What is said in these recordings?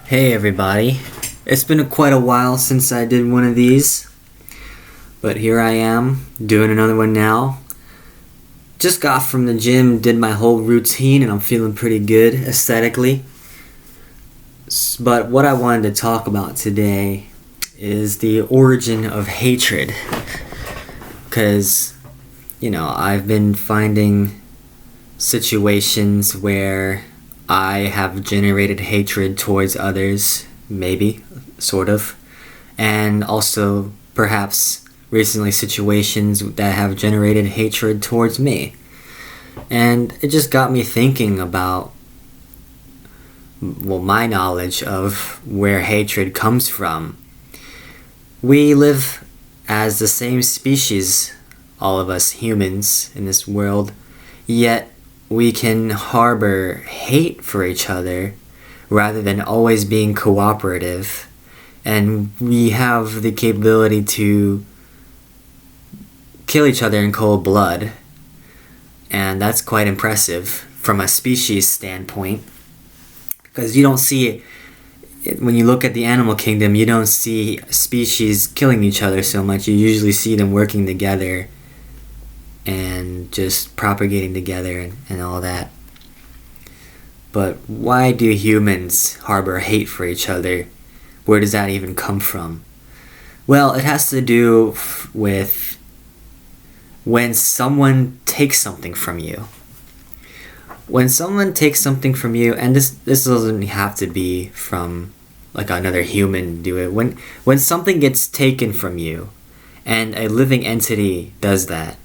Hey everybody. It's been quite a while since I did one of these, but here I am doing another one now. Just got from the gym, did my whole routine, and I'm feeling pretty good aesthetically. But what I wanted to talk about today is the origin of hatred. Because, I've been finding situations where I have generated hatred towards others, maybe, sort of, and also perhaps recently situations that have generated hatred towards me. And it just got me thinking about, my knowledge of where hatred comes from. We live as the same species, all of us humans in this world, yet we can harbor hate for each other rather than always being cooperative. And we have the capability to kill each other in cold blood. And that's quite impressive from a species standpoint. Because you don't see it, when you look at the animal kingdom, you don't see species killing each other so much. You usually see them working together and just propagating together and all that. But why do humans harbor hate for each other? Where does that even come from? Well, it has to do with when someone takes something from you. When someone takes something from you, and this doesn't have to be from like another human do it. When something gets taken from you and a living entity does that,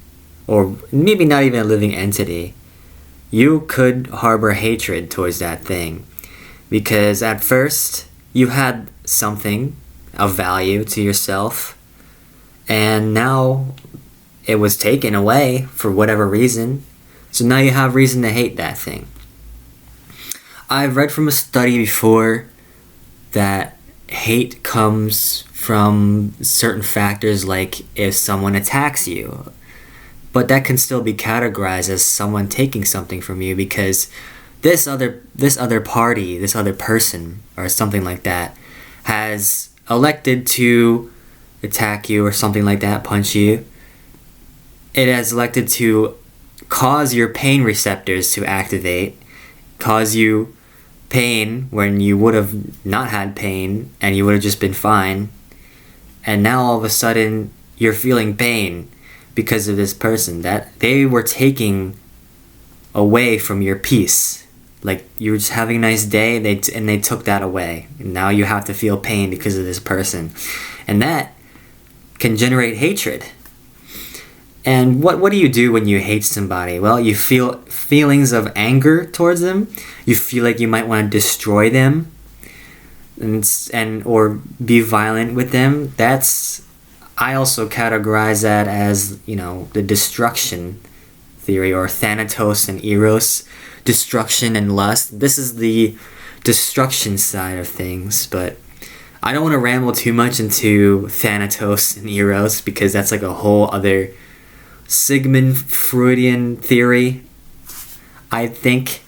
or maybe not even a living entity, you could harbor hatred towards that thing. Because at first, you had something of value to yourself, and now it was taken away for whatever reason. So now you have reason to hate that thing. I've read from a study before that hate comes from certain factors, like if someone attacks you. But that can still be categorized as someone taking something from you, because this other party, this other person, or something like that, has elected to attack you or something like that, punch you. It has elected to cause your pain receptors to activate, cause you pain when you would have not had pain and you would have just been fine. And now all of a sudden you're feeling pain because of this person that they were taking away from your peace. Like you were just having a nice day and they took that away. And now you have to feel pain because of this person. And that can generate hatred. And what do you do when you hate somebody? Well, you feel feelings of anger towards them. You feel like you might want to destroy them and or be violent with them. I also categorize that as, the destruction theory, or Thanatos and Eros, destruction and lust. This is the destruction side of things, but I don't want to ramble too much into Thanatos and Eros, because that's like a whole other Sigmund Freudian theory, I think.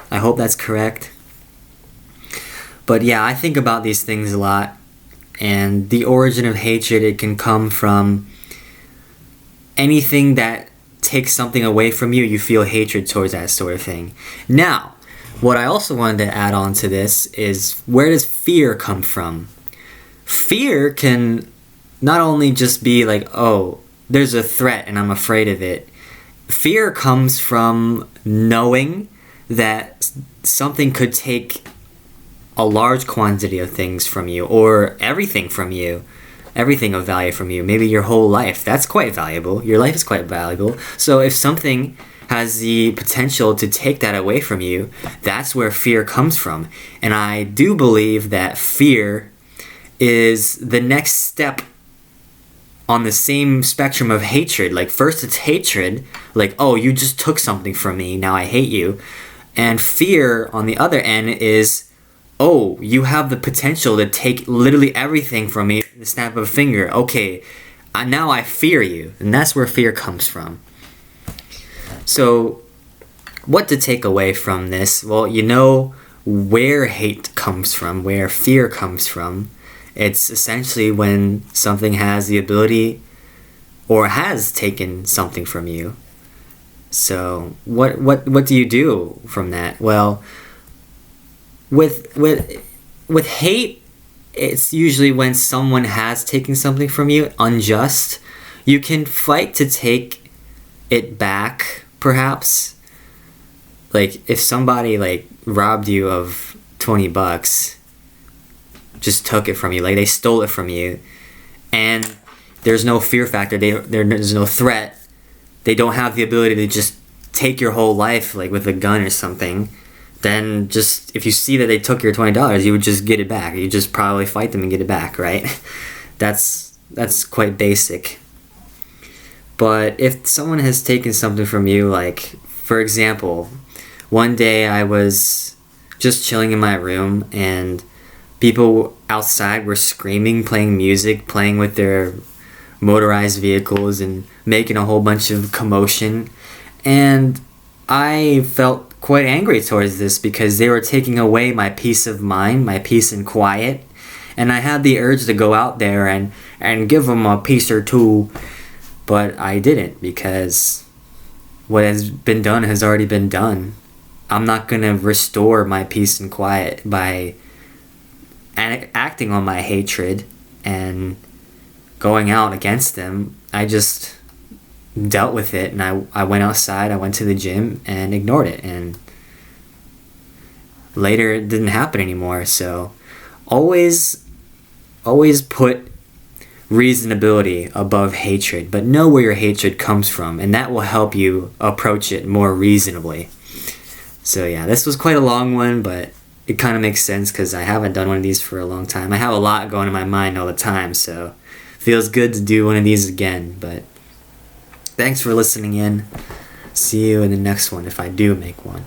I hope that's correct. But yeah, I think about these things a lot. And the origin of hatred, it can come from anything that takes something away from you. You feel hatred towards that sort of thing. Now, what I also wanted to add on to this is, where does fear come from? Fear can not only just be like, oh, there's a threat and I'm afraid of it. Fear comes from knowing that something could take a large quantity of things from you, or everything from you, everything of value from you, maybe your whole life. That's quite valuable. Your life is quite valuable. So if something has the potential to take that away from you, that's where fear comes from. And I do believe that fear is the next step on the same spectrum of hatred. Like first it's hatred, like, oh, you just took something from me, now I hate you. And fear on the other end is, oh, you have the potential to take literally everything from me in the snap of a finger. Okay, now I fear you. And that's where fear comes from. So what to take away from this? Well, where hate comes from, where fear comes from. It's essentially when something has the ability or has taken something from you. So what do you do from that? Well, with hate, it's usually when someone has taken something from you, unjust. You can fight to take it back, perhaps. Like, if somebody, like, robbed you of $20, just took it from you, like, they stole it from you, and there's no fear factor, there's no threat, they don't have the ability to just take your whole life, like, with a gun or something, then just, if you see that they took your $20, you would just get it back. You just probably fight them and get it back, right? That's quite basic. But if someone has taken something from you, like, for example, one day I was just chilling in my room and people outside were screaming, playing music, playing with their motorized vehicles and making a whole bunch of commotion. And I felt quite angry towards this because they were taking away my peace of mind, my peace and quiet. And I had the urge to go out there and give them a piece or two, but I didn't, because what has been done has already been done. I'm not going to restore my peace and quiet by acting on my hatred and going out against them. I just dealt with it, and I went outside, I went to the gym and ignored it, and later it didn't happen anymore. So always put reasonability above hatred, but know where your hatred comes from, and that will help you approach it more reasonably. So yeah, this was quite a long one, but it kind of makes sense because I haven't done one of these for a long time. I have a lot going in my mind all the time, so feels good to do one of these again. But thanks for listening in. See you in the next one if I do make one.